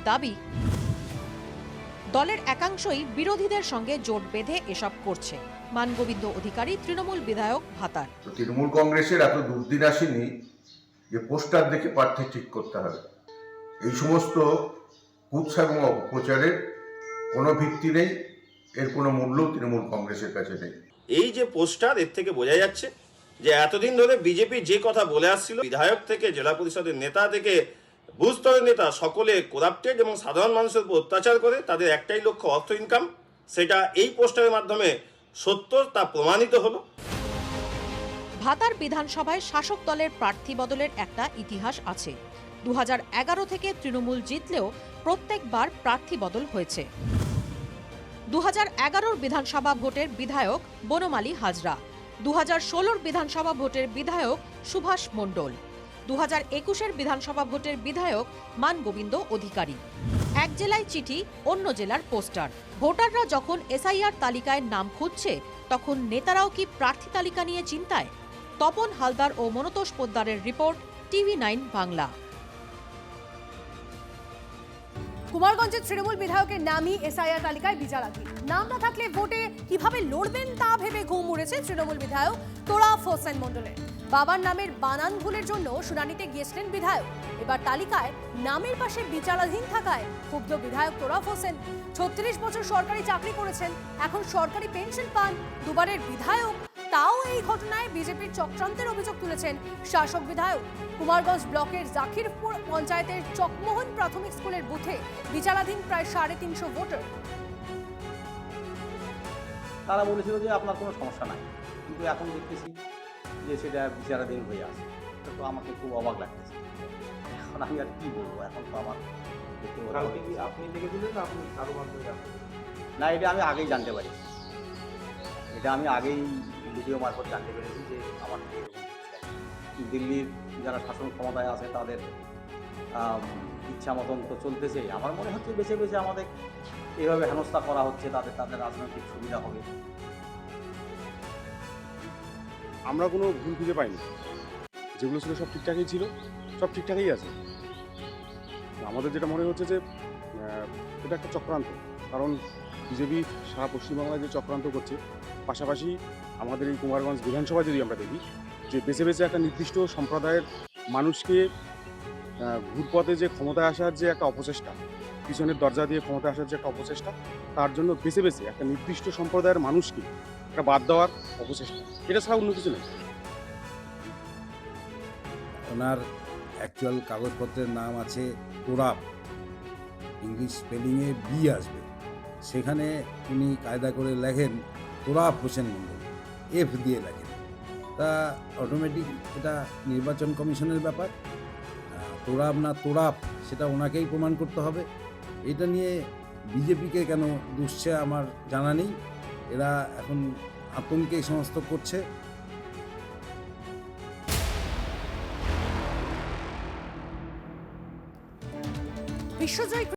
দাবি, দলের একাংশই বিরোধীদের সঙ্গে জোট বেঁধে এসব করছে। মানগোবিন্দ অধিকারী, তৃণমূল বিধায়ক, ভাতার। তৃণমূল কংগ্রেসের এত দুর্দিন আসেনি যে পোস্টার দেখে প্রার্থী ঠিক করতে হবে। এই সমস্ত কুৎসা এবং অপপ্রচারের কোনো ভিত্তি নেই, এর কোনো মূল্য তৃণমূল কংগ্রেসের কাছে নেই। এই যে পোস্টার, এর থেকে বোঝা যাচ্ছে যে এতদিন ধরে বিজেপি যে কথা বলে আসছিল, বিধায়ক থেকে জেলা পরিষদের নেতা থেকে বুথ স্তরের নেতা, সকলে করাপ্টেড এবং সাধারণ মানুষের উপর অত্যাচার করে তাদের একটাই লক্ষ্য অর্থ ইনকাম। সেটা এই পোস্টারের মাধ্যমে সত্য তা প্রমাণিত হলো। ভাতার বিধানসভায় শাসক দলের প্রার্থী বদলের একটা ইতিহাস আছে। 2011 থেকে তৃণমূল জিতলেও প্রত্যেকবার প্রার্থী বদল হয়েছে। 2011 বিধানসভা ভোটের বিধায়ক বনমালী হাজরা, 2016 বিধানসভা ভোটের বিধায়ক সুভাষ মণ্ডল, 2021 বিধানসভা ভোটের বিধায়ক মানগোবিন্দ অধিকারী। এক জেলায় চিঠি, অন্য জেলার পোস্টার। ভোটাররা যখন এসআইআর তালিকায় নাম খুঁজছে, তখন নেতারাও কি প্রার্থী তালিকা নিয়ে চিন্তায়? তপন হালদার ও মনতোষ পোদ্দারের রিপোর্ট, TV9 বাংলা। কুমারগঞ্জের তৃণমূল বিধায়কের নামই এসআইআর তালিকায় বিচারাধীন। নাম না থাকলে ভোটে কিভাবে লড়বেন তা ভেবে ঘুম উড়েছে তৃণমূল বিধায়ক তোরাফ হোসেন মণ্ডলের। বাবার নামের বানান ভুলের জন্য শুনানিতে গিয়েছিলেন বিধায়ক। এবার তালিকায় নামের পাশে বিচারাধীন থাকায় ক্ষুব্ধ বিধায়ক তোরাফ হোসেন। 36 বছর সরকারি চাকরি করেছেন, এখন সরকারি পেনশন পান, দুবারের বিধায়ক। তাও এই ঘটনায় বিজেপির চক্রান্তের অভিযোগ তুলেছেন শাসক বিধায়ক। কুমারগঞ্জ ব্লকের জাকিরপুর পঞ্চায়েতের চকমোহন প্রাথমিক স্কুলের বুথে বিচারাধীন প্রায় 350 ভোটার। তারা বলেছিল যে আপনার কোনো সমস্যা নাই, কিন্তু এখন দেখতেছি যে সেটা বিচারাধীন হয়ে আছে। তো আমাকে খুব অবাক লাগতেছে। এখন আমি আর কি বলবো, এখন তো আমার আপনি লিখে দিলেন না, আপনি আরো না, এটা আমি আগেই জানতে পারি। এটা আমি আগেই ভিডিও মারফত জানতে পেরেছি যে আমার দিল্লির যারা শাসন ক্ষমতায় আছে তাদের ইচ্ছা মতন তো চলতেছে। আমার মনে হচ্ছে বেছে বেছে আমাদের এভাবে হেনস্থা করা হচ্ছে, তাদের রাজনৈতিক সুবিধা হবে। আমরা কোনো ভুল খুঁজে পাইনি, যেগুলো ছিল সব ঠিকঠাকই ছিল, সব ঠিকঠাকই আছে। আমাদের যেটা মনে হচ্ছে যে এটা একটা চক্রান্ত, কারণ বিজেপি সারা পশ্চিমবাংলায় যে চক্রান্ত করছে, পাশাপাশি আমাদের এই কুমারগঞ্জ বিধানসভায় যদি আমরা দেখি যে বেছে বেছে একটা নির্দিষ্ট সম্প্রদায়ের মানুষকে ঘুরপথে যে ক্ষমতায় আসার যে একটা অপচেষ্টা, পিছনের দরজা দিয়ে ক্ষমতায় আসার যে একটা অপচেষ্টা, তার জন্য বেছে বেছে একটা নির্দিষ্ট সম্প্রদায়ের মানুষকে একটা বাদ দেওয়ার অপচেষ্টা, এটা ছাড়া অন্য কিছু নেই। ওনার অ্যাকচুয়াল কাগজপত্রের নাম আছে তোরাফ, ইংলিশ স্পেলিংয়ে বি আসবে, সেখানে উনি কায়দা করে লেখেন তোরাফ হোসেন মণ্ডল, এফ দিয়ে লেখেন। তা অটোমেটিক এটা নির্বাচন কমিশনের ব্যাপার, তোরাফ না তোরাফ সেটা ওনাকেই প্রমাণ করতে হবে। এটা নিয়ে বিজেপিকে কেন দুষছে আমার জানা নেই। এরা এখন আতঙ্কে এই সমস্ত করছে। বিশ্বজয়ী